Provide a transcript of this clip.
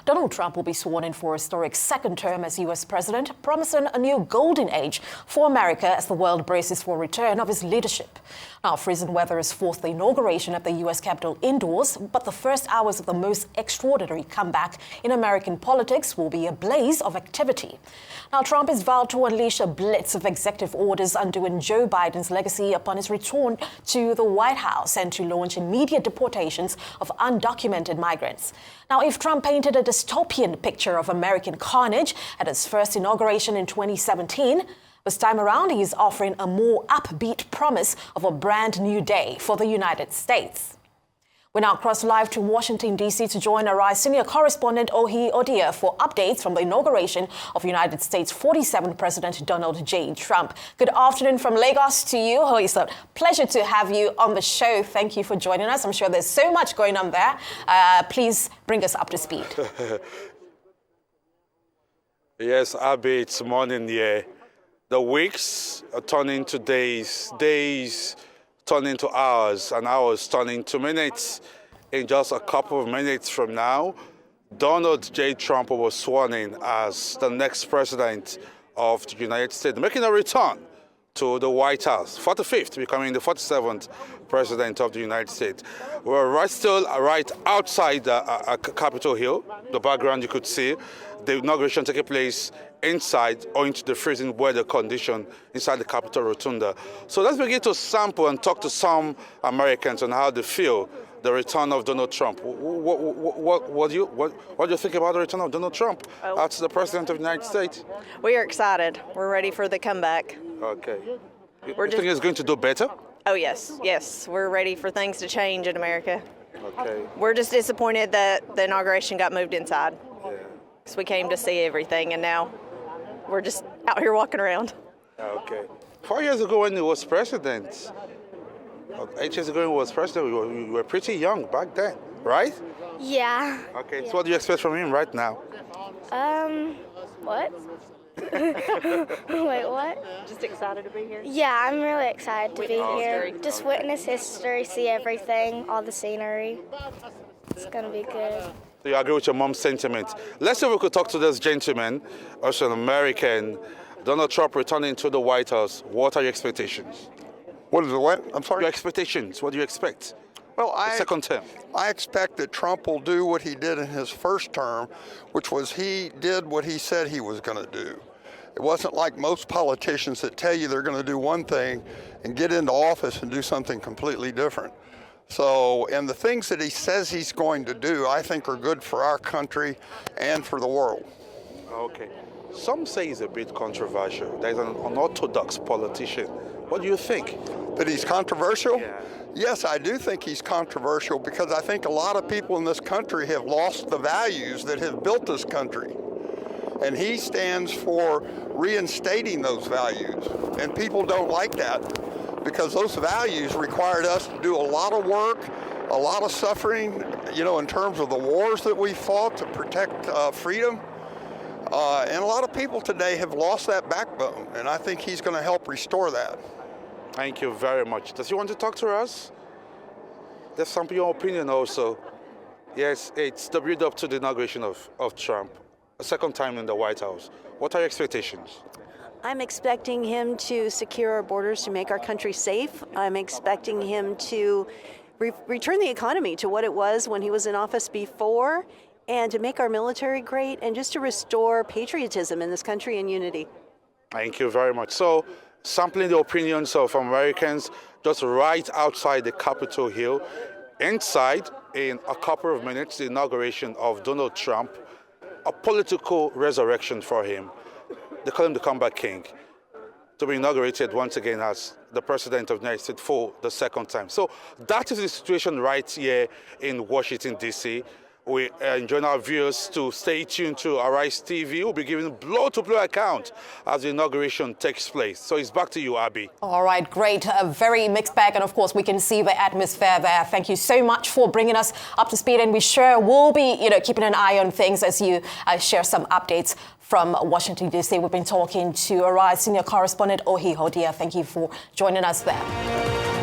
Donald Trump will be sworn in for a historic second term as U.S. president, promising a new golden age for America as the world braces for a return of his leadership. Now, freezing weather has forced the inauguration of the U.S. Capitol indoors, but the first hours of the most extraordinary comeback in American politics will be a blaze of activity. Now, Trump has vowed to unleash a blitz of executive orders undoing Joe Biden's legacy upon his return to the White House and to launch immediate deportations of undocumented migrants. Now, if Trump painted a dystopian picture of American carnage at his first inauguration in 2017, this time around, he is offering a more upbeat promise of a brand new day for the United States. We now cross live to Washington, D.C. to join Odiai senior correspondent Odiai for updates from the inauguration of United States 47th President Donald J. Trump. Good afternoon from Lagos to you. It's a pleasure to have you on the show. Thank you for joining us. I'm sure there's so much going on there. Please bring us up to speed. Yes, Abby, it's morning here. The weeks are turning to days, days turning to hours, and hours turning to minutes. In just a couple of minutes from now, Donald J. Trump was sworn in as the next president of the United States, making a return to the White House, 45th, becoming the 47th president of the United States. We're still right outside Capitol Hill. The background you could see, the inauguration taking place inside owing to the freezing weather condition inside the Capitol Rotunda. So let's begin to sample and talk to some Americans on how they feel the return of Donald Trump. What do you think about the return of Donald Trump as the president of the United States? We are excited. We're ready for the comeback. Okay. You think he's going to do better? Oh, yes. Yes. We're ready for things to change in America. Okay. We're just disappointed that the inauguration got moved inside. Yeah. So we came to see everything, and now we're just out here walking around. Okay. 4 years ago when he was president, 8 years ago when he was president, we were pretty young back then, right? Yeah. Okay, Yeah. so what do you expect from him right now? What? Wait, what? Just excited to be here. Yeah, I'm really excited to be here. history. Just witness history, see everything, all the scenery. It's gonna be good. So you agree with your mom's sentiment. Let's see if we could talk to this gentleman, also an American. Donald Trump returning to the White House. What are your expectations? What is the what? I'm sorry? Your expectations, what do you expect? Well, The second term. I expect that Trump will do what he did in his first term, which was he did what he said he was going to do. It wasn't like most politicians that tell you they're going to do one thing and get into office and do something completely different. So, and the things that he says he's going to do, I think are good for our country and for the world. Okay. Some say he's a bit controversial. There's an unorthodox politician. What do you think? That he's controversial? Yeah. Yes, I do think he's controversial because I think a lot of people in this country have lost the values that have built this country. And he stands for reinstating those values. And people don't like that because those values required us to do a lot of work, a lot of suffering, in terms of the wars that we fought to protect freedom. And a lot of people today have lost that backbone, and I think he's going to help restore that. Thank you very much. Does he want to talk to us? There's some your opinion also. Yes, it's the build-up to the inauguration of Trump, a second time in the White House. What are your expectations? I'm expecting him to secure our borders to make our country safe. I'm expecting him to return the economy to what it was when he was in office before, and to make our military great, and just to restore patriotism in this country and unity. Thank you very much. So, sampling the opinions of Americans just right outside the Capitol Hill, inside, in a couple of minutes, the inauguration of Donald Trump, a political resurrection for him. They call him the comeback king, to be inaugurated once again as the president of the United States for the second time. So that is the situation right here in Washington, D.C. We enjoin our viewers to stay tuned to Arise TV. We'll be giving blow-to-blow account as the inauguration takes place. So it's back to you, Abby. All right, great. A very mixed bag. And of course, we can see the atmosphere there. Thank you so much for bringing us up to speed. And we sure will be, keeping an eye on things as you share some updates from Washington, D.C. We've been talking to Odiai senior correspondent Odiai. Thank you for joining us there.